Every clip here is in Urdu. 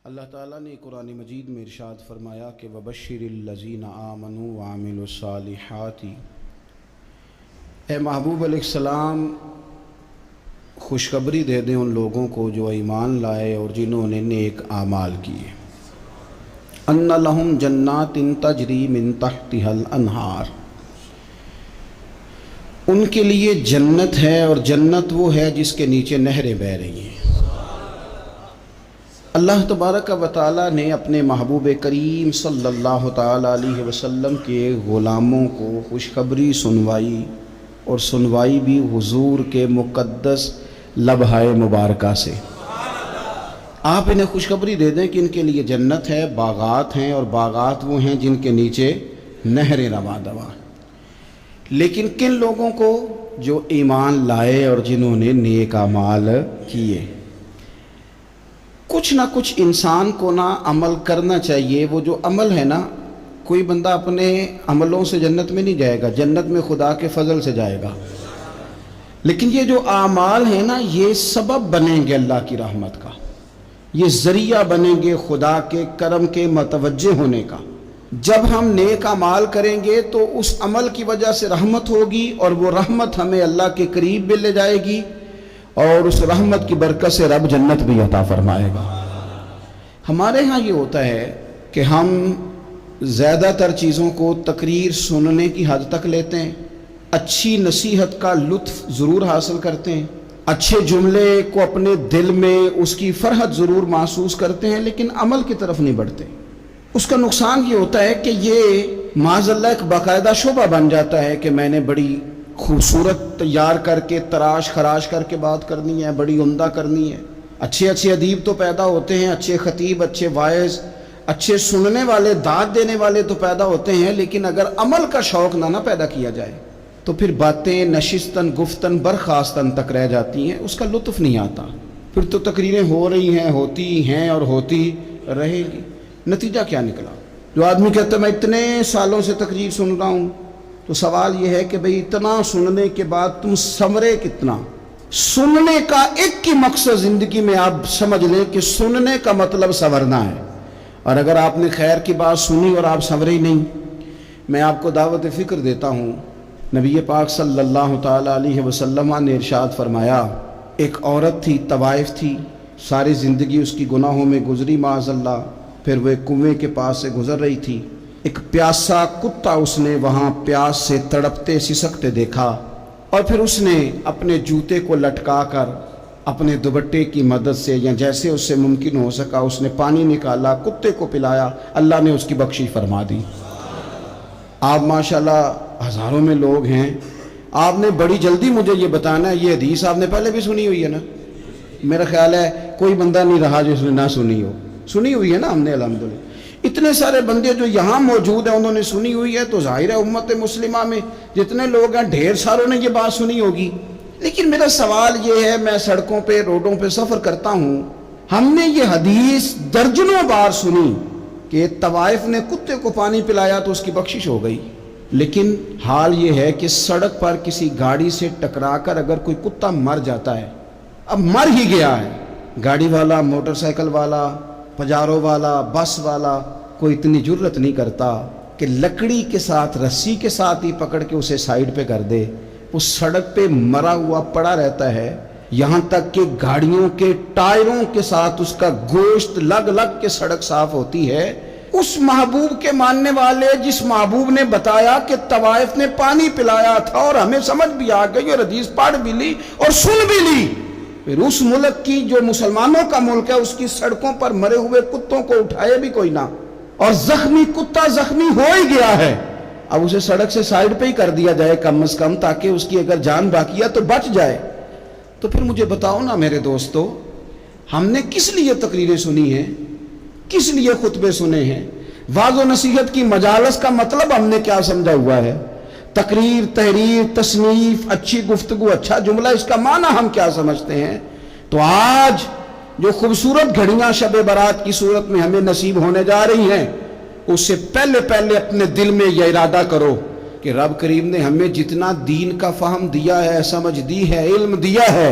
اللہ تعالیٰ نے قرآن مجید میں ارشاد فرمایا کہ وَبَشِّرِ الَّذِينَ آمَنُوا وَعَمِلُوا الصَّالِحَاتِ، اے محبوب علیہ السلام خوشخبری دے دیں ان لوگوں کو جو ایمان لائے اور جنہوں نے نیک اعمال کیے، اَنَّ لَهُمْ جَنَّاتٍ تَجْرِي مِن تَحْتِهَا الْأَنْهَارُ، ان کے لیے جنت ہے اور جنت وہ ہے جس کے نیچے نہریں بہہ رہی ہیں۔ اللہ تبارک و تعالیٰ نے اپنے محبوب کریم صلی اللہ تعالیٰ علیہ وسلم کے غلاموں کو خوشخبری سنوائی، اور سنوائی بھی حضور کے مقدس لبہائے مبارکہ سے۔ آپ انہیں خوشخبری دے دیں کہ ان کے لیے جنت ہے، باغات ہیں، اور باغات وہ ہیں جن کے نیچے نہریں رواں دواں۔ لیکن کن لوگوں کو؟ جو ایمان لائے اور جنہوں نے نیک اعمال کیے۔ کچھ نہ کچھ انسان کو نہ عمل کرنا چاہیے۔ وہ جو عمل ہے نا، کوئی بندہ اپنے عملوں سے جنت میں نہیں جائے گا، جنت میں خدا کے فضل سے جائے گا۔ لیکن یہ جو اعمال ہیں نا، یہ سبب بنیں گے اللہ کی رحمت کا، یہ ذریعہ بنیں گے خدا کے کرم کے متوجہ ہونے کا۔ جب ہم نیک اعمال کریں گے تو اس عمل کی وجہ سے رحمت ہوگی، اور وہ رحمت ہمیں اللہ کے قریب بھی لے جائے گی، اور اس رحمت کی برکت سے رب جنت بھی عطا فرمائے گا۔ ہمارے ہاں یہ ہوتا ہے کہ ہم زیادہ تر چیزوں کو تقریر سننے کی حد تک لیتے ہیں، اچھی نصیحت کا لطف ضرور حاصل کرتے ہیں، اچھے جملے کو اپنے دل میں اس کی فرحت ضرور محسوس کرتے ہیں، لیکن عمل کی طرف نہیں بڑھتے۔ اس کا نقصان یہ ہوتا ہے کہ یہ معاذ اللہ ایک باقاعدہ شعبہ بن جاتا ہے کہ میں نے بڑی خوبصورت تیار کر کے تراش خراش کر کے بات کرنی ہے، بڑی عمدہ کرنی ہے۔ اچھے اچھے ادیب تو پیدا ہوتے ہیں، اچھے خطیب، اچھے واعظ، اچھے سننے والے، داد دینے والے تو پیدا ہوتے ہیں، لیکن اگر عمل کا شوق نہ پیدا کیا جائے تو پھر باتیں نشستن گفتن برخاستن تک رہ جاتی ہیں، اس کا لطف نہیں آتا۔ پھر تو تقریریں ہو رہی ہیں، ہوتی ہیں اور ہوتی رہے گی۔ نتیجہ کیا نکلا؟ جو آدمی کہتا ہے میں اتنے سالوں سے تقریر سن رہا ہوں، تو سوال یہ ہے کہ بھئی اتنا سننے کے بعد تم سنورے کتنا؟ سننے کا ایک ہی مقصد زندگی میں آپ سمجھ لیں کہ سننے کا مطلب سنورنا ہے، اور اگر آپ نے خیر کی بات سنی اور آپ سنورے ہی نہیں، میں آپ کو دعوت فکر دیتا ہوں۔ نبی پاک صلی اللہ تعالیٰ علیہ وسلم نے ارشاد فرمایا، ایک عورت تھی، طوائف تھی، ساری زندگی اس کی گناہوں میں گزری معاذ اللہ، پھر وہ ایک کنویں کے پاس سے گزر رہی تھی، ایک پیاسا کتا اس نے وہاں پیاس سے تڑپتے سسکتے دیکھا، اور پھر اس نے اپنے جوتے کو لٹکا کر اپنے دوپٹے کی مدد سے یا جیسے اس سے ممکن ہو سکا اس نے پانی نکالا، کتے کو پلایا، اللہ نے اس کی بخشش فرما دی۔ آپ ماشاءاللہ ہزاروں میں لوگ ہیں، آپ نے بڑی جلدی مجھے یہ بتانا ہے، یہ حدیث آپ نے پہلے بھی سنی ہوئی ہے نا؟ میرا خیال ہے کوئی بندہ نہیں رہا جو اس نے نہ سنی ہو۔ سنی ہوئی ہے نا ہم نے الحمدللہ۔ اتنے سارے بندے جو یہاں موجود ہیں انہوں نے سنی ہوئی ہے، تو ظاہر ہے امت مسلمہ میں جتنے لوگ ہیں ڈھیر ساروں نے یہ بات سنی ہوگی۔ لیکن میرا سوال یہ ہے، میں سڑکوں پہ روڈوں پہ سفر کرتا ہوں، ہم نے یہ حدیث درجنوں بار سنی کہ طوائف نے کتے کو پانی پلایا تو اس کی بخشش ہو گئی، لیکن حال یہ ہے کہ سڑک پر کسی گاڑی سے ٹکرا کر اگر کوئی کتا مر جاتا ہے، اب مر ہی گیا ہے، گاڑی والا، موٹر سائیکل والا، پجارو والا، بس والا کوئی اتنی جرت نہیں کرتا کہ لکڑی کے ساتھ، رسی کے ساتھ ہی پکڑ کے اسے سائیڈ پہ کر دے۔ وہ سڑک پہ مرا ہوا پڑا رہتا ہے، یہاں تک کہ گاڑیوں کے ٹائروں کے ساتھ اس کا گوشت لگ لگ کے سڑک صاف ہوتی ہے۔ اس محبوب کے ماننے والے جس محبوب نے بتایا کہ طوائف نے پانی پلایا تھا، اور ہمیں سمجھ بھی آ گئی اور حدیث پڑھ بھی لی اور سن بھی لی، پھر اس ملک کی جو مسلمانوں کا ملک ہے اس کی سڑکوں پر مرے ہوئے کتوں کو اٹھائے بھی کوئی نہ، اور زخمی کتا زخمی ہو ہی گیا ہے، اب اسے سڑک سے سائیڈ پہ ہی کر دیا جائے کم از کم، تاکہ اس کی اگر جان باقی ہے تو بچ جائے۔ تو پھر مجھے بتاؤ نا میرے دوستو، ہم نے کس لیے تقریریں سنی ہیں، کس لیے خطبے سنے ہیں؟ واعظ و نصیحت کی مجالس کا مطلب ہم نے کیا سمجھا ہوا ہے؟ تقریر، تحریر، تصنیف، اچھی گفتگو، اچھا جملہ، اس کا معنی ہم کیا سمجھتے ہیں؟ تو آج جو خوبصورت گھڑیاں شب برات کی صورت میں ہمیں نصیب ہونے جا رہی ہیں، اس سے پہلے اپنے دل میں یہ ارادہ کرو کہ رب کریم نے ہمیں جتنا دین کا فہم دیا ہے، سمجھ دی ہے، علم دیا ہے،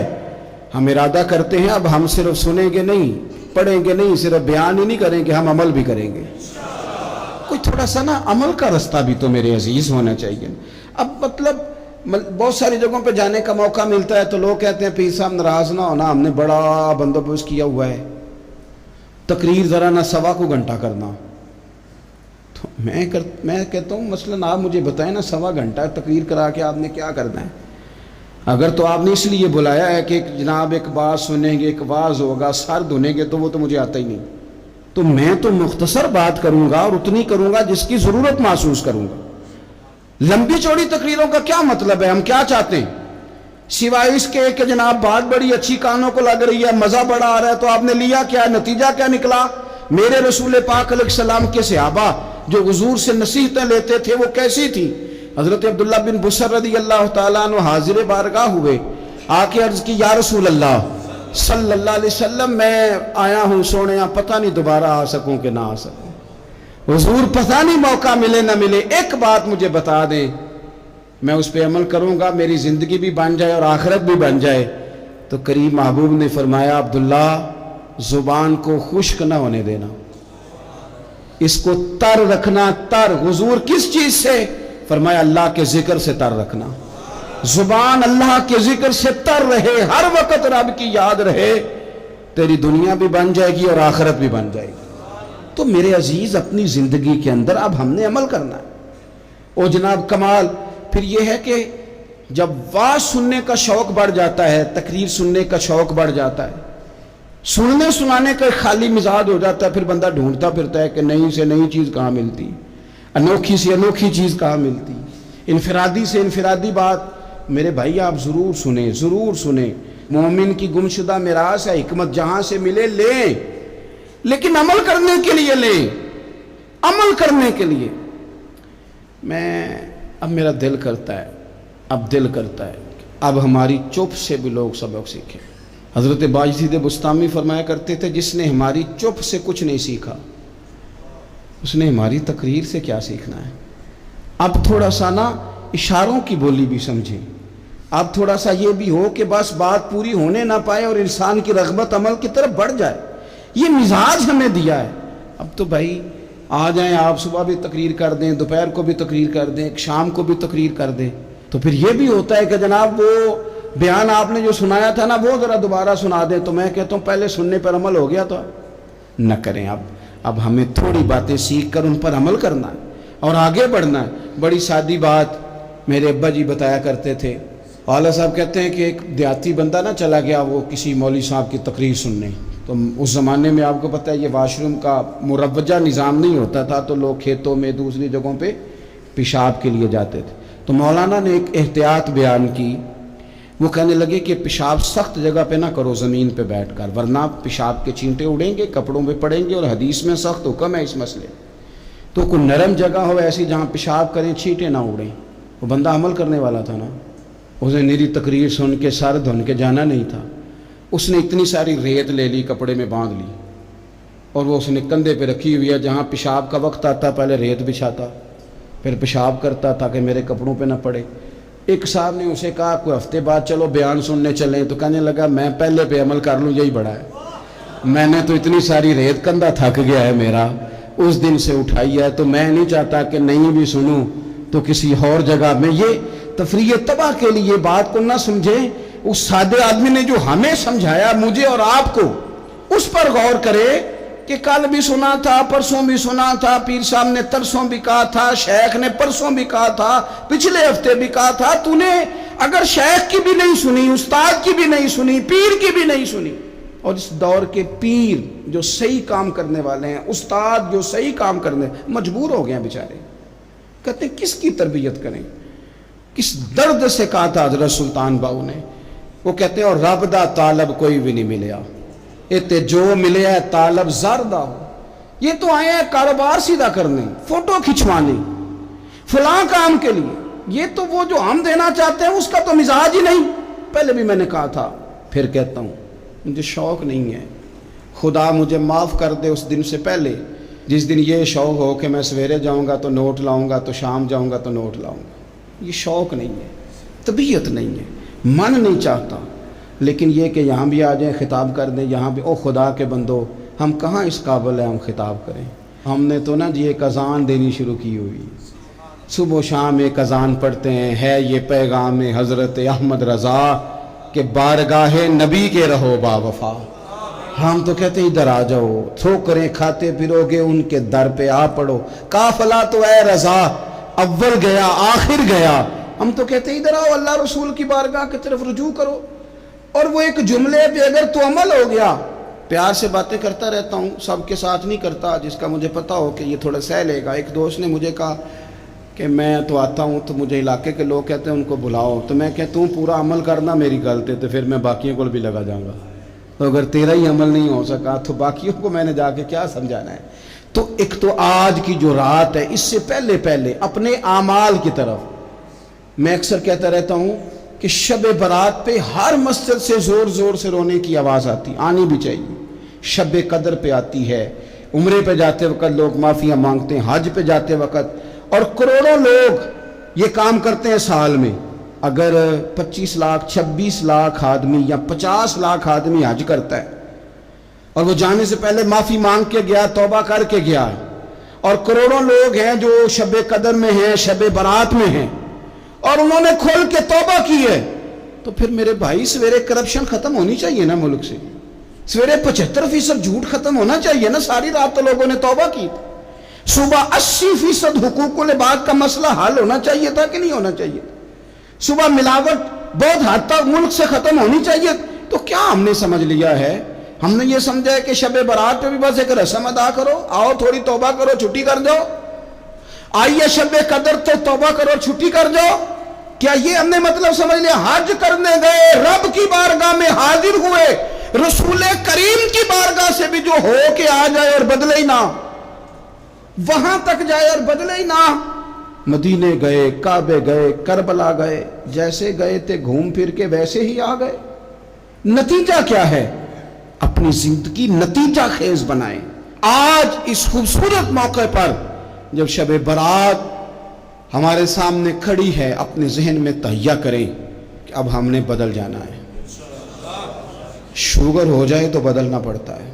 ہم ارادہ کرتے ہیں اب ہم صرف سنیں گے نہیں، پڑھیں گے نہیں، صرف بیان ہی نہیں کریں گے، ہم عمل بھی کریں گے۔ کوئی تھوڑا سا نا عمل کا رستہ بھی تو میرے عزیز ہونا چاہیے۔ اب مطلب بہت ساری جگہوں پہ جانے کا موقع ملتا ہے تو لوگ کہتے ہیں پیر صاحب ناراض نہ ہونا، ہم نے بڑا بندوبست کیا ہوا ہے، تقریر ذرا نہ 1.25 گھنٹہ کرنا۔ تو میں کہتا ہوں مثلاً آپ مجھے بتائیں نا 1.25 گھنٹہ تقریر کرا کے آپ نے کیا کرنا ہے؟ اگر تو آپ نے اس لیے بلایا ہے کہ جناب ایک بات سنیں گے، ایک واز ہوگا، سر دھنیں گے، تو وہ تو مجھے آتا ہی نہیں، تو میں تو مختصر بات کروں گا اور اتنی کروں گا جس کی ضرورت محسوس کروں گا۔ لمبی چوڑی تقریروں کا کیا مطلب ہے؟ ہم کیا چاہتے ہیں سوائے اس کے کہ جناب بات بڑی اچھی کانوں کو لگ رہی ہے، مزہ بڑا آ رہا ہے، تو آپ نے لیا کیا؟ نتیجہ کیا نکلا؟ میرے رسول پاک علیہ السلام کے صحابہ جو حضور سے نصیحتیں لیتے تھے وہ کیسی تھی؟ حضرت عبداللہ بن بصر رضی اللہ تعالیٰ عنہ حاضر بارگاہ ہوئے، آ کے عرض کی یا رسول اللہ صلی اللہ علیہ وسلم، میں آیا ہوں سونے، پتہ نہیں دوبارہ آ سکوں کہ نہ آ سکوں، حضور پتہ نہیں موقع ملے نہ ملے، ایک بات مجھے بتا دیں، میں اس پہ عمل کروں گا، میری زندگی بھی بن جائے اور آخرت بھی بن جائے۔ تو کریم محبوب نے فرمایا عبداللہ زبان کو خشک نہ ہونے دینا، اس کو تر رکھنا۔ تر حضور کس چیز سے؟ فرمایا اللہ کے ذکر سے تر رکھنا، زبان اللہ کے ذکر سے تر رہے، ہر وقت رب کی یاد رہے، تیری دنیا بھی بن جائے گی اور آخرت بھی بن جائے گی۔ تو میرے عزیز اپنی زندگی کے اندر اب ہم نے عمل کرنا ہے۔ او جناب کمال پھر یہ ہے کہ جب واز سننے کا شوق بڑھ جاتا ہے، تقریر سننے کا شوق بڑھ جاتا ہے، سننے سنانے کا خالی مزاج ہو جاتا ہے، پھر بندہ ڈھونڈتا پھرتا ہے کہ نئی سے نئی چیز کہاں ملتی، انوکھی سے انوکھی چیز کہاں ملتی، انفرادی سے انفرادی بات۔ میرے بھائی آپ ضرور سنیں، ضرور سنیں، مومن کی گمشدہ میراث ہے، حکمت جہاں سے ملے لیں، لیکن عمل کرنے کے لیے لیں، عمل کرنے کے لیے۔ اب میرا دل کرتا ہے اب ہماری چپ سے بھی لوگ سبق سیکھیں۔ حضرت باجید بستامی فرمایا کرتے تھے جس نے ہماری چپ سے کچھ نہیں سیکھا اس نے ہماری تقریر سے کیا سیکھنا ہے۔ اب تھوڑا سا نا اشاروں کی بولی بھی سمجھیں، اب تھوڑا سا یہ بھی ہو کہ بس بات پوری ہونے نہ پائے اور انسان کی رغبت عمل کی طرف بڑھ جائے، یہ مزاج ہمیں دیا ہے۔ اب تو بھائی آ جائیں آپ، صبح بھی تقریر کر دیں، دوپہر کو بھی تقریر کر دیں، شام کو بھی تقریر کر دیں، تو پھر یہ بھی ہوتا ہے کہ جناب وہ بیان آپ نے جو سنایا تھا نا وہ ذرا دوبارہ سنا دیں، تو میں کہتا ہوں پہلے سننے پر عمل ہو گیا تو نہ کریں۔ اب ہمیں تھوڑی باتیں سیکھ کر ان پر عمل کرنا ہے اور آگے بڑھنا ہے۔ بڑی سادی بات میرے ابا جی بتایا کرتے تھے، والا صاحب کہتے ہیں کہ ایک دیہاتی بندہ نہ چلا گیا وہ کسی مولوی صاحب کی تقریر سننے، تو اس زمانے میں آپ کو پتہ ہے یہ واش روم کا مروجہ نظام نہیں ہوتا تھا، تو لوگ کھیتوں میں دوسری جگہوں پہ پیشاب کے لیے جاتے تھے۔ تو مولانا نے ایک احتیاط بیان کی، وہ کہنے لگے کہ پیشاب سخت جگہ پہ نہ کرو زمین پہ بیٹھ کر، ورنہ پیشاب کے چینٹے اڑیں گے، کپڑوں پہ پڑیں گے، اور حدیث میں سخت حکم ہے اس مسئلے۔ تو کوئی نرم جگہ ہو ایسی جہاں پیشاب کریں چھینٹے نہ اڑیں۔ وہ بندہ عمل کرنے والا تھا نا، اسے میری تقریر سن کے سر دھن کے جانا نہیں تھا، اس نے اتنی ساری ریت لے لی، کپڑے میں باندھ لی، اور وہ اس نے کندھے پہ رکھی ہوئی ہے، جہاں پیشاب کا وقت آتا پہلے ریت بچھاتا، پھر پیشاب کرتا تاکہ میرے کپڑوں پہ نہ پڑے۔ ایک صاحب نے اسے کہا کوئی ہفتے بعد چلو بیان سننے چلیں، تو کہنے لگا میں پہلے پہ عمل کر لوں یہی بڑا ہے، میں نے تو اتنی ساری ریت کندھا تھک گیا ہے میرا، اس دن سے اٹھائی ہے، تو میں نہیں چاہتا کہ نہیں بھی سنوں تو کسی اور جگہ میں۔ یہ تفریح تباہ کے لیے بات کو نہ سمجھیں، اس سادے آدمی نے جو ہمیں سمجھایا مجھے اور آپ کو، اس پر غور کرے کہ کل بھی سنا تھا، پرسوں بھی سنا تھا، پیر صاحب نے ترسوں بھی کہا تھا، شیخ نے پرسوں بھی کہا تھا، پچھلے ہفتے بھی کہا تھا، تو نے اگر شیخ کی بھی نہیں سنی، استاد کی بھی نہیں سنی، پیر کی بھی نہیں سنی، اور اس دور کے پیر جو صحیح کام کرنے والے ہیں، استاد جو صحیح کام کرنے، مجبور ہو گئے ہیں بیچارے، کہتے ہیں کس کی تربیت کریں، کس درد سے کہا تھا حضرت سلطان باؤ نے، وہ کہتے ہیں اور رب دا طالب کوئی بھی نہیں ملیا، تے جو ملے ہے طالب زردہ ہو، یہ تو آئے ہیں کاروبار سیدھا کرنے، فوٹو کھچوانے، فلاں کام کے لیے، یہ تو وہ جو ہم دینا چاہتے ہیں اس کا تو مزاج ہی نہیں۔ پہلے بھی میں نے کہا تھا، پھر کہتا ہوں مجھے شوق نہیں ہے، خدا مجھے معاف کر دے اس دن سے پہلے جس دن یہ شوق ہو کہ میں سویرے جاؤں گا تو نوٹ لاؤں گا، تو شام جاؤں گا تو نوٹ لاؤں گا۔ یہ شوق نہیں ہے، طبیعت نہیں ہے، من نہیں چاہتا، لیکن یہ کہ یہاں بھی آ جائیں خطاب کر دیں، یہاں بھی او خدا کے بندو ہم کہاں اس قابل ہیں ہم خطاب کریں. ہم نے تو نا جی ایک اذان دینی شروع کی ہوئی، صبح و شام ایک اذان پڑھتے ہیں، ہے یہ پیغام حضرت احمد رضا کہ بارگاہ نبی کے رہو با وفا. ہم تو کہتے ہیں ادھر آ جاؤ، ٹھوکریں کھاتے پھرو گے ان کے در پہ آ پڑو، قافلہ تو اے رضا اول گیا آخر گیا. ہم تو کہتے ہیں ادھر آؤ، اللہ رسول کی بارگاہ کی طرف رجوع کرو. اور وہ ایک جملے پہ اگر تو عمل ہو گیا، پیار سے باتیں کرتا رہتا ہوں، سب کے ساتھ نہیں کرتا، جس کا مجھے پتا ہو کہ یہ تھوڑا سہ لے گا. ایک دوست نے مجھے کہا کہ میں تو آتا ہوں تو مجھے علاقے کے لوگ کہتے ہیں ان کو بلاؤ، تو میں کہتا ہوں پورا عمل کرنا میری غلطی تو پھر میں باقیوں کو بھی لگا جاؤں گا. تو اگر تیرا ہی عمل نہیں ہو سکا تو باقیوں کو میں نے جا کے کیا سمجھانا ہے. تو ایک تو آج کی جو رات ہے، اس سے پہلے اپنے اعمال کی طرف میں اکثر کہتا رہتا ہوں کہ شب برات پہ ہر مسجد سے زور زور سے رونے کی آواز آنی بھی چاہیے. شب قدر پہ آتی ہے، عمرے پہ جاتے وقت لوگ معافیاں مانگتے ہیں، حج پہ جاتے وقت، اور کروڑوں لوگ یہ کام کرتے ہیں سال میں. اگر 25 لاکھ 26 لاکھ آدمی یا 50 لاکھ آدمی حج کرتا ہے اور وہ جانے سے پہلے معافی مانگ کے گیا، توبہ کر کے گیا، اور کروڑوں لوگ ہیں جو شب قدر میں ہیں، شب برات میں ہیں، اور انہوں نے کھل کے توبہ کی ہے، تو پھر میرے بھائی سویرے کرپشن ختم ہونی چاہیے نا ملک سے. سویرے 75% جھوٹ ختم ہونا چاہیے نا. ساری رات تو لوگوں نے توبہ کی. صبح 80% حقوق العباد کا مسئلہ حل ہونا چاہیے تھا کہ نہیں ہونا چاہیے. صبح ملاوٹ بہت حد تک ملک سے ختم ہونی چاہیے. تو کیا ہم نے سمجھ لیا ہے؟ ہم نے یہ سمجھا ہے کہ شب برات پہ بھی بس ایک رسم ادا کرو، آؤ تھوڑی توبہ کرو چھٹی کر جاؤ، آئیے شب قدر تو توبہ کرو چھٹی کر جاؤ. کیا یہ ہم نے مطلب سمجھ لیا؟ حج کرنے گئے، رب کی بارگاہ میں حاضر ہوئے، رسول کریم کی بارگاہ سے بھی جو ہو کے آ جائے اور بدلے ہی نہ، وہاں تک جائے اور بدلے ہی نہ. مدینے گئے، کعبے گئے، کربلا گئے، جیسے گئے تھے گھوم پھر کے ویسے ہی آ گئے. نتیجہ کیا ہے؟ اپنی زندگی نتیجہ خیز بنائیں. آج اس خوبصورت موقع پر جب شب برات ہمارے سامنے کھڑی ہے، اپنے ذہن میں تہیہ کریں کہ اب ہم نے بدل جانا ہے. شوگر ہو جائے تو بدلنا پڑتا ہے،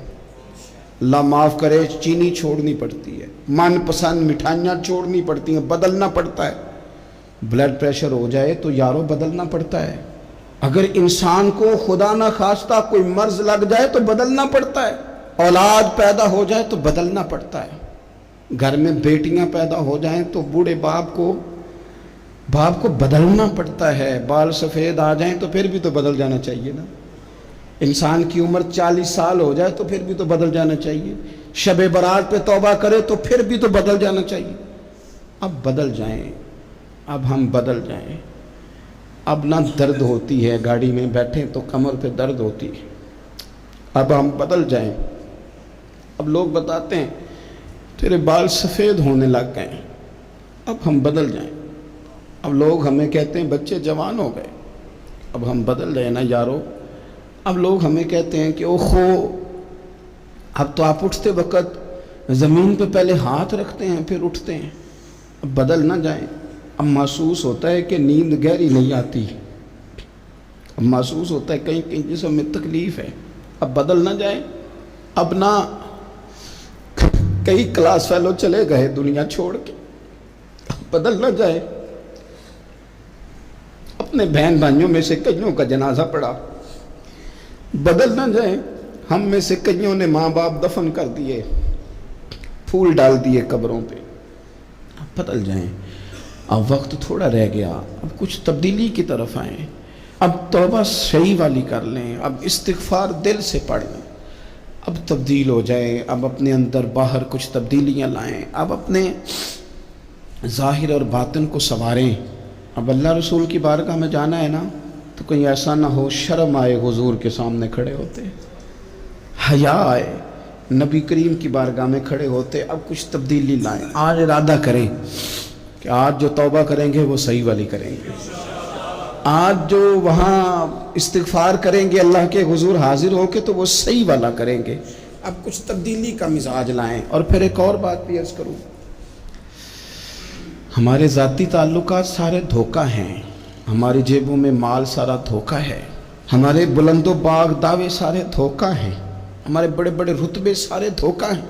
اللہ معاف کرے، چینی چھوڑنی پڑتی ہے، من پسند مٹھائیاں چھوڑنی پڑتی ہیں، بدلنا پڑتا ہے. بلڈ پریشر ہو جائے تو یارو بدلنا پڑتا ہے. اگر انسان کو خدا نہ خواستہ کوئی مرض لگ جائے تو بدلنا پڑتا ہے. اولاد پیدا ہو جائے تو بدلنا پڑتا ہے. گھر میں بیٹیاں پیدا ہو جائیں تو بوڑھے باپ کو بدلنا پڑتا ہے. بال سفید آ جائیں تو پھر بھی تو بدل جانا چاہیے نا. انسان کی عمر 40 سال ہو جائے تو پھر بھی تو بدل جانا چاہیے. شب برات پہ توبہ کرے تو پھر بھی تو بدل جانا چاہیے. اب بدل جائیں، اب ہم بدل جائیں. اب نہ درد ہوتی ہے، گاڑی میں بیٹھیں تو کمر پہ درد ہوتی ہے. اب ہم بدل جائیں. اب لوگ بتاتے ہیں تیرے بال سفید ہونے لگ گئے، اب ہم بدل جائیں. اب لوگ ہمیں کہتے ہیں بچے جوان ہو گئے، اب ہم بدل جائیں نا یارو. اب لوگ ہمیں کہتے ہیں کہ اوہو اب تو آپ اٹھتے وقت زمین پہ پہلے ہاتھ رکھتے ہیں پھر اٹھتے ہیں. اب بدل نہ جائیں. اب محسوس ہوتا ہے کہ نیند گہری نہیں آتی، اب محسوس ہوتا ہے کہیں کہیں جسم میں تکلیف ہے. اب بدل نہ جائیں. اب نہ کئی کلاس فیلو چلے گئے دنیا چھوڑ کے، اب بدل نہ جائے. اپنے بہن بھائیوں میں سے کئیوں کا جنازہ پڑا، بدل نہ جائیں. ہم میں سے کئیوں نے ماں باپ دفن کر دیے، پھول ڈال دیے قبروں پہ. اب بدل جائیں. اب وقت تھوڑا رہ گیا، اب کچھ تبدیلی کی طرف آئیں. اب توبہ صحیح والی کر لیں، اب استغفار دل سے پڑھ لیں. اب تبدیل ہو جائیں. اب اپنے اندر باہر کچھ تبدیلیاں لائیں. اب اپنے ظاہر اور باطن کو سنواریں. اب اللہ رسول کی بارگاہ میں جانا ہے نا تو کہیں ایسا نہ ہو شرم آئے حضور کے سامنے کھڑے ہوتے، حیا آئے نبی کریم کی بارگاہ میں کھڑے ہوتے. اب کچھ تبدیلی لائیں. آج ارادہ کریں کہ آج جو توبہ کریں گے وہ صحیح والی کریں گے. آج جو وہاں استغفار کریں گے اللہ کے حضور حاضر ہو کے تو وہ صحیح والا کریں گے. اب کچھ تبدیلی کا مزاج لائیں. اور پھر ایک اور بات بھی عرض کروں، ہمارے ذاتی تعلقات سارے دھوکہ ہیں، ہماری جیبوں میں مال سارا دھوکہ ہے، ہمارے بلند و باغ دعوے سارے دھوکہ ہیں. ہمارے بڑے بڑے رتبے سارے دھوکہ ہیں.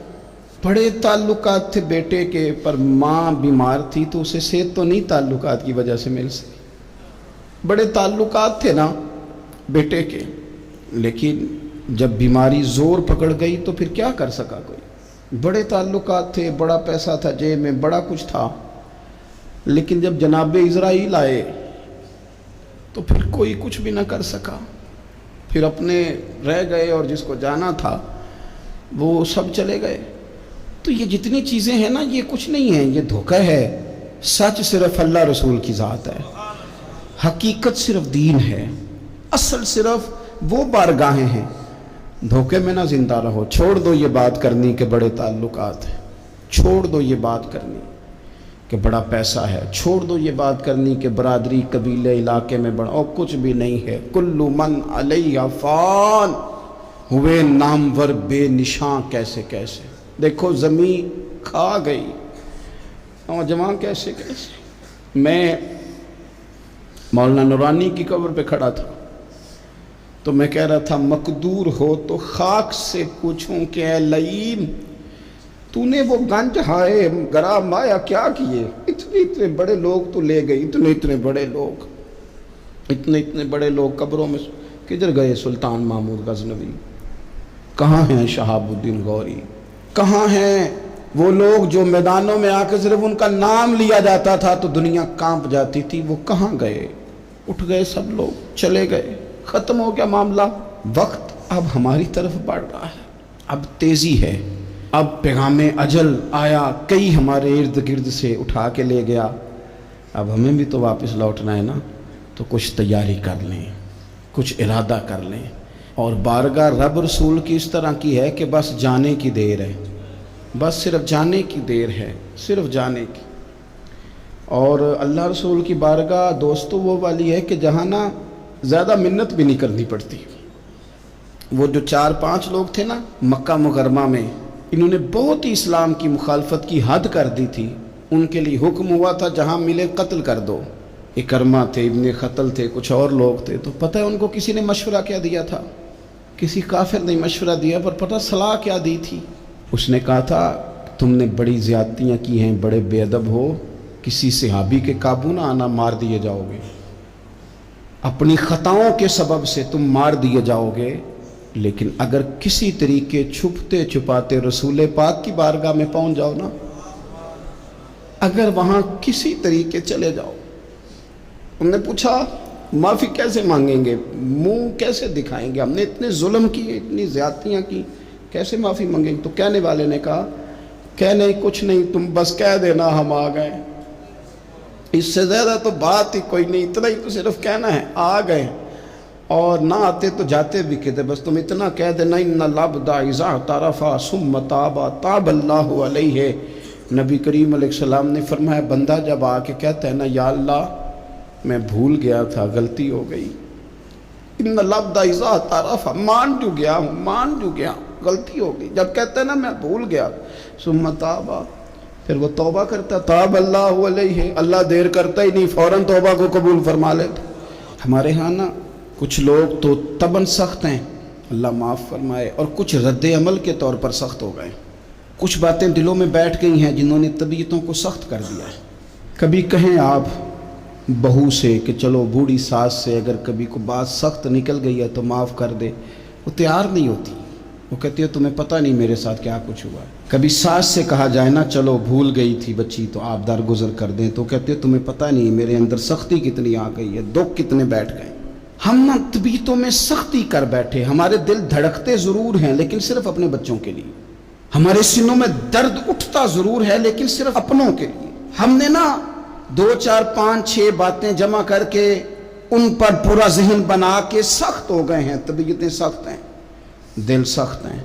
بڑے تعلقات تھے بیٹے کے، پر ماں بیمار تھی تو اسے صحت تو نہیں تعلقات کی وجہ سے مل سکی. بڑے تعلقات تھے نا بیٹے کے، لیکن جب بیماری زور پکڑ گئی تو پھر کیا کر سکا کوئی. بڑے تعلقات تھے، بڑا پیسہ تھا جیب میں، بڑا کچھ تھا، لیکن جب جناب اسرائیل آئے تو پھر کوئی کچھ بھی نہ کر سکا. پھر اپنے رہ گئے اور جس کو جانا تھا وہ سب چلے گئے. تو یہ جتنی چیزیں ہیں نا یہ کچھ نہیں ہیں، یہ دھوکہ ہے. سچ صرف اللہ رسول کی ذات ہے، حقیقت صرف دین ہے، اصل صرف وہ بارگاہیں ہیں. دھوکے میں نہ زندہ رہو. چھوڑ دو یہ بات کرنی کہ بڑے تعلقات ہیں، چھوڑ دو یہ بات کرنی کہ بڑا پیسہ ہے، چھوڑ دو یہ بات کرنی کہ برادری قبیلے علاقے میں بڑا، اور کچھ بھی نہیں ہے. کل من علیہ فان، ہوئے نامور بے نشاں کیسے کیسے. دیکھو زمین کھا گئی، نوجوان کیسے کیسے. میں مولانا نورانی کی قبر پہ کھڑا تھا تو میں کہہ رہا تھا مقدور ہو تو خاک سے پوچھوں کہ اے لئیم تو نے وہ گنج ہائے گرا مایا کیا کیے. اتنے بڑے لوگ تو لے گئی، اتنے بڑے لوگ، اتنے بڑے لوگ قبروں میں کدھر گئے. سلطان محمود غزنوی کہاں ہیں؟ شہاب الدین غوری کہاں ہیں؟ وہ لوگ جو میدانوں میں آ کے صرف ان کا نام لیا جاتا تھا تو دنیا کانپ جاتی تھی، وہ کہاں گئے؟ اٹھ گئے سب لوگ، چلے گئے، ختم ہو گیا معاملہ. وقت اب ہماری طرف بڑھ رہا ہے، اب تیزی ہے، اب پیغام اجل آیا، کئی ہمارے ارد گرد سے اٹھا کے لے گیا. اب ہمیں بھی تو واپس لوٹنا ہے نا، تو کچھ تیاری کر لیں، کچھ ارادہ کر لیں. اور بارگاہ رب رسول کی اس طرح کی ہے کہ بس جانے کی دیر ہے، بس صرف جانے کی دیر ہے، صرف جانے کی. اور اللہ رسول کی بارگاہ دوستو وہ والی ہے کہ جہاں نا زیادہ منت بھی نہیں کرنی پڑتی. وہ جو 4-5 لوگ تھے نا مکہ مکرمہ میں، انہوں نے بہت ہی اسلام کی مخالفت کی حد کر دی تھی. ان کے لیے حکم ہوا تھا جہاں ملے قتل کر دو. اکرمہ تھے، ابن قتل تھے، کچھ اور لوگ تھے. تو پتہ ہے ان کو کسی نے مشورہ کیا دیا تھا؟ کسی کافر نے مشورہ دیا، پر پتہ صلاح کیا دی تھی؟ اس نے کہا تھا تم نے بڑی زیادتیاں کی ہیں، بڑے بے ادب ہو، کسی صحابی کے قابو نہ آنا، مار دیے جاؤ گے. اپنی خطاؤں کے سبب سے تم مار دیے جاؤ گے، لیکن اگر کسی طریقے چھپتے چھپاتے رسول پاک کی بارگاہ میں پہنچ جاؤ نا، اگر وہاں کسی طریقے چلے جاؤ. انہوں نے پوچھا معافی کیسے مانگیں گے، منہ کیسے دکھائیں گے، ہم نے اتنے ظلم کیے، اتنی زیادتیاں کی، کیسے معافی مانگیں گے؟ تو کہنے والے نے کہا کہ نہیں کچھ نہیں، تم بس کہہ دینا ہم آ گئے. اس سے زیادہ تو بات ہی کوئی نہیں، اتنا ہی تو صرف کہنا ہے آ گئے. اور نہ آتے تو جاتے بھی کہتے، بس تم اتنا کہہ دینا ان العبد اذا اعترف ثم تاب تاب اللہ علیہ. نبی کریم علیہ السلام نے فرمایا بندہ جب آ کے کہتا ہے نا یا اللہ میں بھول گیا تھا، غلطی ہو گئی، ان العبد اذا اعترف، مان جو گیا غلطی ہو گئی، جب کہتا ہے نا میں بھول گیا، ثم تاب، پھر وہ توبہ کرتا، تاب اللہ علیہ، اللہ دیر کرتا ہی نہیں، فوراً توبہ کو قبول فرما لیتا. ہمارے ہاں نا کچھ لوگ تو تباً سخت ہیں، اللہ معاف فرمائے، اور کچھ رد عمل کے طور پر سخت ہو گئے. کچھ باتیں دلوں میں بیٹھ گئی ہیں جنہوں نے طبیعتوں کو سخت کر دیا ہے. کبھی کہیں آپ بہو سے کہ چلو بوڑھی ساس سے اگر کبھی کو بات سخت نکل گئی ہے تو معاف کر دے، وہ تیار نہیں ہوتی، وہ کہتی ہے تمہیں پتہ نہیں میرے ساتھ کیا کچھ ہوا ہے. کبھی ساس سے کہا جائے نا چلو بھول گئی تھی بچی تو آپ درگزر کر دیں، تو کہتے ہیں تمہیں پتہ نہیں میرے اندر سختی کتنی آ گئی ہے، دکھ کتنے بیٹھ گئے. ہم نا طبیعتوں میں سختی کر بیٹھے، ہمارے دل دھڑکتے ضرور ہیں لیکن صرف اپنے بچوں کے لیے، ہمارے سینوں میں درد اٹھتا ضرور ہے لیکن صرف اپنوں کے لیے. ہم نے نا 2 4 5 6 باتیں جمع کر کے ان پر پورا ذہن بنا کے سخت ہو گئے ہیں. طبیعتیں سخت ہیں، دل سخت ہیں.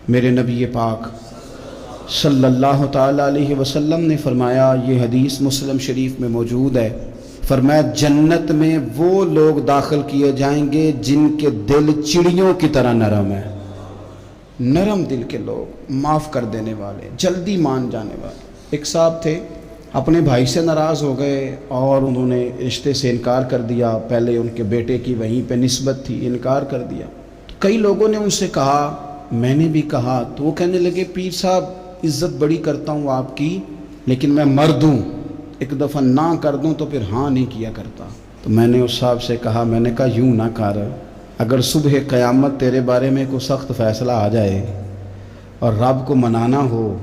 میرے نبی پاک صلی اللہ تعالی علیہ وسلم نے فرمایا، یہ حدیث مسلم شریف میں موجود ہے، فرمایا جنت میں وہ لوگ داخل کیے جائیں گے جن کے دل چڑیوں کی طرح نرم ہے. نرم دل کے لوگ، معاف کر دینے والے، جلدی مان جانے والے. ایک صاحب تھے اپنے بھائی سے ناراض ہو گئے اور انہوں نے رشتے سے انکار کر دیا. پہلے ان کے بیٹے کی وہیں پہ نسبت تھی، انکار کر دیا. کئی لوگوں نے ان سے کہا میں نے بھی کہا تو وہ کہنے لگے پیر صاحب عزت بڑی کرتا ہوں آپ کی، لیکن میں مرد ہوں، ایک دفعہ نہ کر دوں تو پھر ہاں نہیں کیا کرتا۔ تو میں نے اس صاحب سے کہا، میں نے کہا یوں نہ کر، اگر صبح قیامت تیرے بارے میں کوئی سخت فیصلہ آ جائے اور رب کو منانا ہو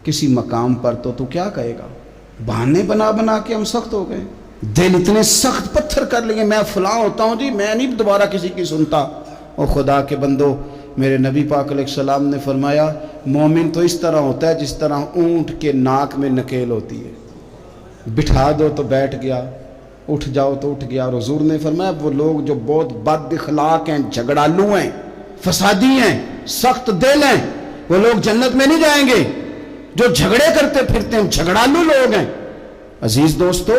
کسی مقام پر تو کیا کہے گا؟ بہانے بنا بنا کے ہم سخت ہو گئے، دل اتنے سخت پتھر کر لیے، میں فلاں ہوتا ہوں جی، میں نہیں دوبارہ کسی کی سنتا۔ اور خدا کے بندو، میرے نبی پاک علیہ السلام نے فرمایا مومن تو اس طرح ہوتا ہے جس طرح اونٹ کے ناک میں نکیل ہوتی ہے، بٹھا دو تو بیٹھ گیا، اٹھ جاؤ تو اٹھ گیا۔ اور حضور نے فرمایا وہ لوگ جو بہت بد اخلاق ہیں، جھگڑالو ہیں، فسادی ہیں، سخت دل ہیں، وہ لوگ جنت میں نہیں جائیں گے۔ جو جھگڑے کرتے پھرتے ہیں جھگڑالو لوگ ہیں۔ عزیز دوستو،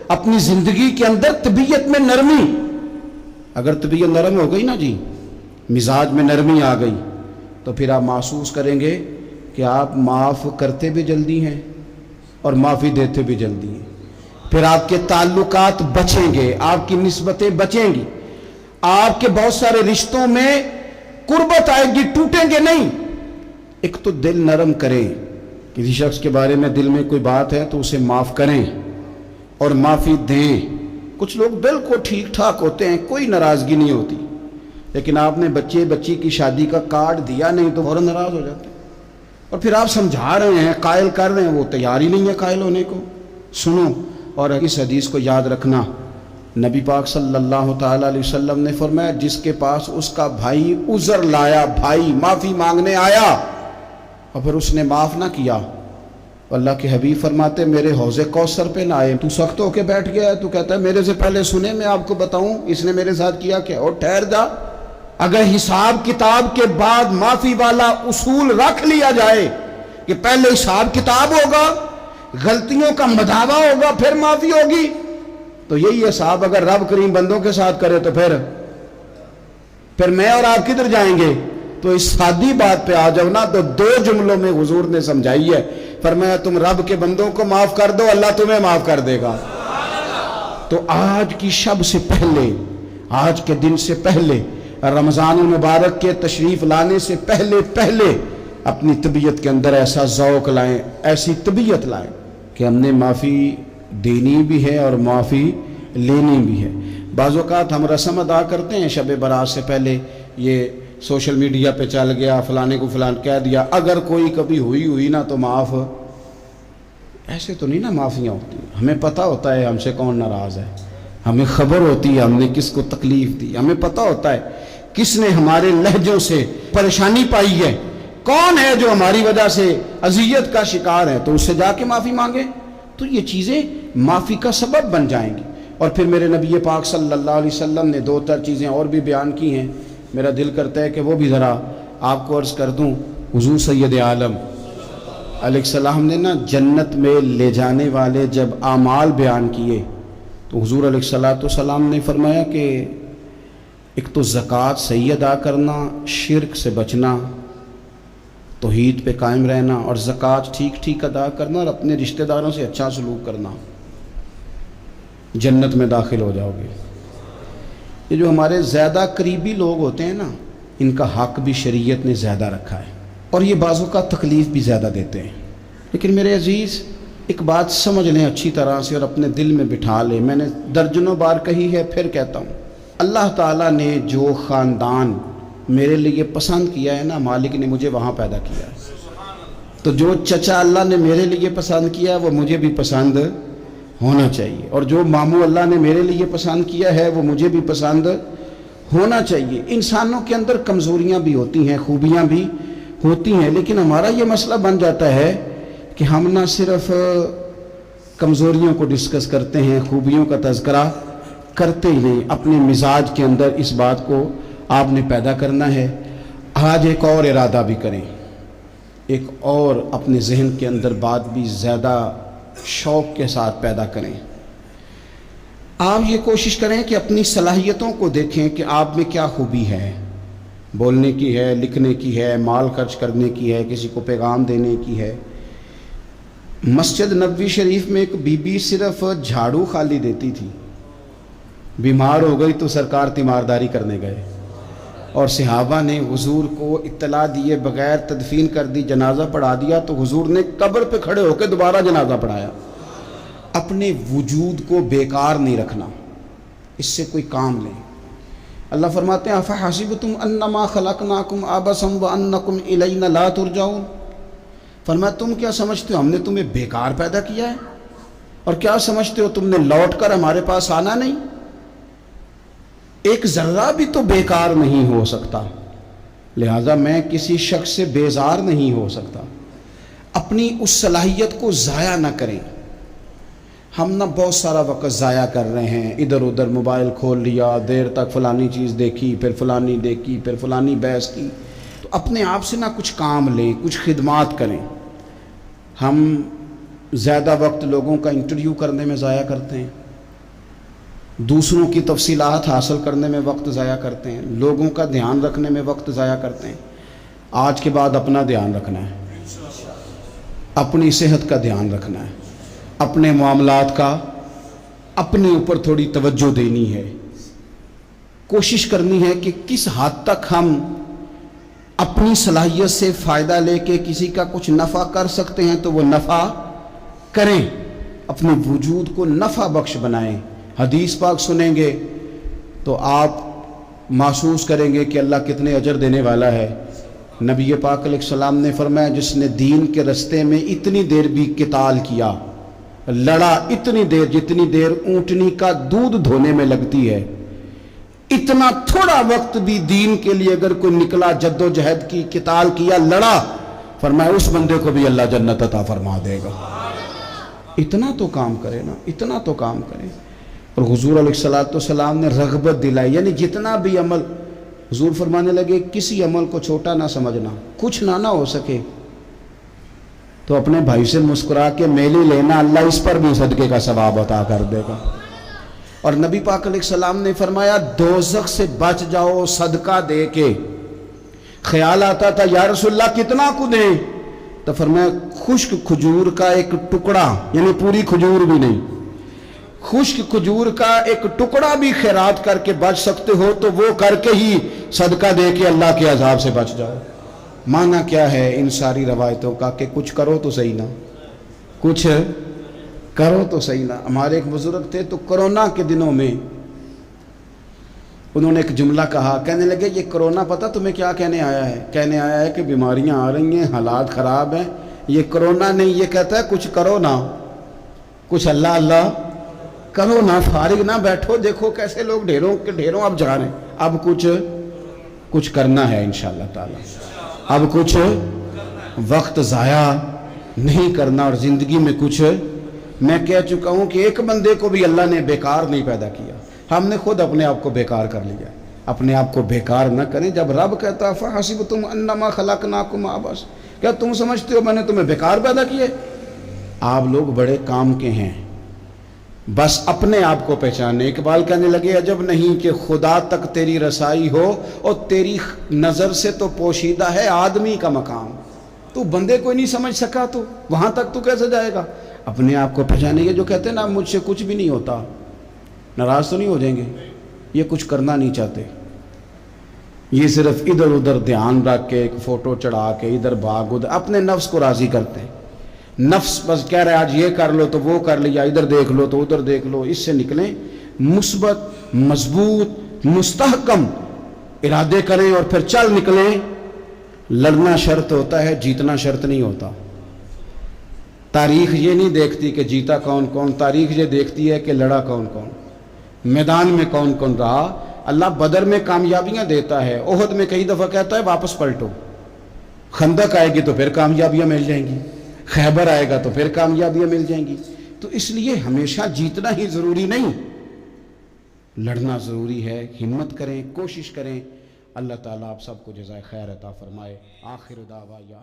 اپنی زندگی کے اندر طبیعت میں نرمی، اگر طبیعت نرم ہو گئی نا جی، مزاج میں نرمی آ گئی، تو پھر آپ محسوس کریں گے کہ آپ معاف کرتے بھی جلدی ہیں اور معافی دیتے بھی جلدی ہیں۔ پھر آپ کے تعلقات بچیں گے، آپ کی نسبتیں بچیں گی، آپ کے بہت سارے رشتوں میں قربت آئے گی، ٹوٹیں گے نہیں۔ ایک تو دل نرم کریں، کسی شخص کے بارے میں دل میں کوئی بات ہے تو اسے معاف کریں اور معافی دیں۔ کچھ لوگ بالکل ٹھیک ٹھاک ہوتے ہیں، کوئی ناراضگی نہیں ہوتی، لیکن آپ نے بچی کی شادی کا کارڈ دیا نہیں تو فوراً ناراض ہو جاتے ہیں، اور پھر آپ سمجھا رہے ہیں، قائل کر رہے ہیں، وہ تیار ہی نہیں ہے قائل ہونے کو۔ سنو، اور اس حدیث کو یاد رکھنا، نبی پاک صلی اللہ تعالیٰ علیہ وسلم نے فرمایا جس کے پاس اس کا بھائی عذر لایا، بھائی معافی مانگنے آیا اور پھر اس نے معاف نہ کیا، اللہ کے حبیب فرماتے میرے حوض کوثر پہ نہ آئے۔ تو سخت ہو کے بیٹھ گیا ہے، تو کہتا ہے میرے سے پہلے سنے، میں آپ کو بتاؤں اس نے میرے ساتھ کیا کیا، اور ٹھہر جا۔ اگر حساب کتاب کے بعد معافی والا اصول رکھ لیا جائے کہ پہلے حساب کتاب ہوگا، غلطیوں کا مداوع ہوگا، پھر معافی ہوگی، تو یہی حساب اگر رب کریم بندوں کے ساتھ کرے تو پھر میں اور آپ کدھر جائیں گے؟ تو اس سادی بات پہ آ جاؤ نا، تو دو جملوں میں حضور نے سمجھائی ہے، فرمایا تم رب کے بندوں کو معاف کر دو، اللہ تمہیں معاف کر دے گا۔ تو آج کی شب سے پہلے، آج کے دن سے پہلے، رمضان المبارک کے تشریف لانے سے پہلے اپنی طبیعت کے اندر ایسا ذوق لائیں، ایسی طبیعت لائیں کہ ہم نے معافی دینی بھی ہے اور معافی لینی بھی ہے۔ بعض اوقات ہم رسم ادا کرتے ہیں شب برات سے پہلے، یہ سوشل میڈیا پہ چل گیا، فلانے کو فلان کہہ دیا، اگر کوئی کبھی ہوئی نا تو معاف، ایسے تو نہیں نا معافیاں ہوتی۔ ہمیں پتہ ہوتا ہے ہم سے کون ناراض ہے، ہمیں خبر ہوتی ہے ہم نے کس کو تکلیف دی، ہمیں پتہ ہوتا ہے کس نے ہمارے لہجوں سے پریشانی پائی ہے، کون ہے جو ہماری وجہ سے اذیت کا شکار ہے، تو اس سے جا کے معافی مانگے، تو یہ چیزیں معافی کا سبب بن جائیں گی۔ اور پھر میرے نبی پاک صلی اللہ علیہ وسلم نے دو چار چیزیں اور بھی بیان کی ہیں، میرا دل کرتا ہے کہ وہ بھی ذرا آپ کو عرض کر دوں۔ حضور سید عالم علیہ السلام نے نا جنت میں لے جانے والے جب اعمال بیان کیے تو حضور علیہ السلام نے فرمایا کہ ایک تو زکوٰۃ صحیح ادا کرنا، شرک سے بچنا، توحید پہ قائم رہنا، اور زکوٰۃ ٹھیک ادا کرنا، اور اپنے رشتہ داروں سے اچھا سلوک کرنا، جنت میں داخل ہو جاؤ گے۔ یہ جو ہمارے زیادہ قریبی لوگ ہوتے ہیں نا، ان کا حق بھی شریعت نے زیادہ رکھا ہے، اور یہ بعضوں کا تکلیف بھی زیادہ دیتے ہیں۔ لیکن میرے عزیز، ایک بات سمجھ لیں اچھی طرح سے اور اپنے دل میں بٹھا لیں، میں نے درجنوں بار کہی ہے، پھر کہتا ہوں، اللہ تعالیٰ نے جو خاندان میرے لیے پسند کیا ہے نا، مالک نے مجھے وہاں پیدا کیا ہے، تو جو چچا اللہ نے میرے لیے پسند کیا ہے وہ مجھے بھی پسند ہونا چاہیے، اور جو ماموں اللہ نے میرے لیے پسند کیا ہے وہ مجھے بھی پسند ہونا چاہیے۔ انسانوں کے اندر کمزوریاں بھی ہوتی ہیں، خوبیاں بھی ہوتی ہیں، لیکن ہمارا یہ مسئلہ بن جاتا ہے کہ ہم نہ صرف کمزوریوں کو ڈسکس کرتے ہیں، خوبیوں کا تذکرہ کرتے ہی نہیں، اپنے مزاج کے اندر اس بات کو آپ نے پیدا کرنا ہے۔ آج ایک اور ارادہ بھی کریں، ایک اور اپنے ذہن کے اندر بات بھی زیادہ شوق کے ساتھ پیدا کریں۔ آپ یہ کوشش کریں کہ اپنی صلاحیتوں کو دیکھیں کہ آپ میں کیا خوبی ہے، بولنے کی ہے، لکھنے کی ہے، مال خرچ کرنے کی ہے، کسی کو پیغام دینے کی ہے۔ مسجد نبوی شریف میں ایک بی بی صرف جھاڑو خالی دیتی تھی، بیمار ہو گئی تو سرکار تیمارداری کرنے گئے، اور صحابہ نے حضور کو اطلاع دیے بغیر تدفین کر دی، جنازہ پڑھا دیا، تو حضور نے قبر پہ کھڑے ہو کے دوبارہ جنازہ پڑھایا۔ اپنے وجود کو بیکار نہیں رکھنا، اس سے کوئی کام لیں۔ اللہ فرماتے ہیں افحسبتم انما خلقناکم عبثا وانکم الینا لا ترجعون، فرمایا تم کیا سمجھتے ہو ہم نے تمہیں بیکار پیدا کیا ہے، اور کیا سمجھتے ہو تم نے لوٹ کر ہمارے پاس آنا نہیں؟ ایک ذرہ بھی تو بیکار نہیں ہو سکتا، لہذا میں کسی شخص سے بیزار نہیں ہو سکتا۔ اپنی اس صلاحیت کو ضائع نہ کریں۔ ہم نہ بہت سارا وقت ضائع کر رہے ہیں، ادھر ادھر موبائل کھول لیا، دیر تک فلانی چیز دیکھی، پھر فلانی دیکھی، پھر فلانی بحث کی۔ تو اپنے آپ سے نہ کچھ کام لیں، کچھ خدمات کریں۔ ہم زیادہ وقت لوگوں کا انٹرویو کرنے میں ضائع کرتے ہیں، دوسروں کی تفصیلات حاصل کرنے میں وقت ضائع کرتے ہیں، لوگوں کا دھیان رکھنے میں وقت ضائع کرتے ہیں۔ آج کے بعد اپنا دھیان رکھنا ہے، اپنی صحت کا دھیان رکھنا ہے، اپنے معاملات کا اپنے اوپر تھوڑی توجہ دینی ہے، کوشش کرنی ہے کہ کس حد تک ہم اپنی صلاحیت سے فائدہ لے کے کسی کا کچھ نفع کر سکتے ہیں تو وہ نفع کریں، اپنے وجود کو نفع بخش بنائیں۔ حدیث پاک سنیں گے تو آپ محسوس کریں گے کہ اللہ کتنے اجر دینے والا ہے۔ نبی پاک علیہ السلام نے فرمایا جس نے دین کے رستے میں اتنی دیر بھی قتال کیا، لڑا، اتنی دیر جتنی دیر اونٹنی کا دودھ دھونے میں لگتی ہے، اتنا تھوڑا وقت بھی دین کے لیے اگر کوئی نکلا، جد و جہد کی، قتال کیا، لڑا، فرمایا اس بندے کو بھی اللہ جنت عطا فرما دے گا۔ اتنا تو کام کرے نا، اتنا تو کام کرے۔ اور حضور علیہ السلام نے رغبت دلائی، یعنی جتنا بھی عمل، حضور فرمانے لگے کسی عمل کو چھوٹا نہ سمجھنا، کچھ نہ ہو سکے تو اپنے بھائی سے مسکرا کے میلی لینا، اللہ اس پر بھی صدقے کا ثواب عطا کر دے گا۔ اور نبی پاک علیہ السلام نے فرمایا دوزخ سے بچ جاؤ صدقہ دے کے۔ خیال آتا تھا یا رسول اللہ کتنا کو دیں؟ تو فرمایا خشک کھجور کا ایک ٹکڑا، یعنی پوری کھجور بھی نہیں، خشک کھجور کا ایک ٹکڑا بھی خیرات کر کے بچ سکتے ہو تو وہ کر کے ہی صدقہ دے کے اللہ کے عذاب سے بچ جاؤ۔ معنی کیا ہے ان ساری روایتوں کا کہ کچھ کرو تو صحیح نا، کچھ کرو تو صحیح نا۔ ہمارے ایک بزرگ تھے تو کرونا کے دنوں میں انہوں نے ایک جملہ کہا، کہنے لگے یہ کرونا پتہ تمہیں کیا کہنے آیا ہے؟ کہنے آیا ہے کہ بیماریاں آ رہی ہیں، حالات خراب ہیں، یہ کرونا نہیں، یہ کہتا ہے کچھ کرو نا، کچھ اللہ اللہ کرو نا، فارغ نہ بیٹھو، دیکھو کیسے لوگ ڈھیروں کے ڈھیروں اب جا رہے ہیں، اب کچھ کرنا ہے انشاءاللہ تعالی، اب کچھ وقت ضائع نہیں کرنا، اور زندگی میں کچھ، میں کہہ چکا ہوں کہ ایک بندے کو بھی اللہ نے بیکار نہیں پیدا کیا، ہم نے خود اپنے آپ کو بیکار کر لیا۔ اپنے آپ کو بیکار نہ کریں۔ جب رب کہتا فحسبتم انما خلقناکم عبث، کیا تم سمجھتے ہو میں نے تمہیں بیکار پیدا کیے؟ آپ لوگ بڑے کام کے ہیں، بس اپنے آپ کو پہچانے۔ اقبال کہنے لگے عجب نہیں کہ خدا تک تیری رسائی ہو اور تیری نظر سے تو پوشیدہ ہے آدمی کا مقام، تو بندے کوئی نہیں سمجھ سکا تو وہاں تک تو کیسے جائے گا؟ اپنے آپ کو پہچانے۔ یہ جو کہتے ہیں نا مجھ سے کچھ بھی نہیں ہوتا، ناراض تو نہیں ہو جائیں گے؟ یہ کچھ کرنا نہیں چاہتے، یہ صرف ادھر ادھر دھیان رکھ کے ایک فوٹو چڑھا کے ادھر بھاگ ادھر اپنے نفس کو راضی کرتے ہیں۔ نفس بس کہہ رہا ہے آج یہ کر لو تو وہ کر لیا، ادھر دیکھ لو تو ادھر دیکھ لو۔ اس سے نکلیں، مثبت، مضبوط، مستحکم ارادے کریں اور پھر چل نکلیں۔ لڑنا شرط ہوتا ہے، جیتنا شرط نہیں ہوتا۔ تاریخ یہ نہیں دیکھتی کہ جیتا کون کون، تاریخ یہ دیکھتی ہے کہ لڑا کون کون، میدان میں کون کون رہا۔ اللہ بدر میں کامیابیاں دیتا ہے، احد میں کئی دفعہ کہتا ہے واپس پلٹو، خندق آئے گی تو پھر کامیابیاں مل جائیں گی، خیبر آئے گا تو پھر کامیابیاں مل جائیں گی۔ تو اس لیے ہمیشہ جیتنا ہی ضروری نہیں، لڑنا ضروری ہے۔ ہمت کریں، کوشش کریں۔ اللہ تعالیٰ آپ سب کو جزائے خیر عطا فرمائے۔ آخر دعوانا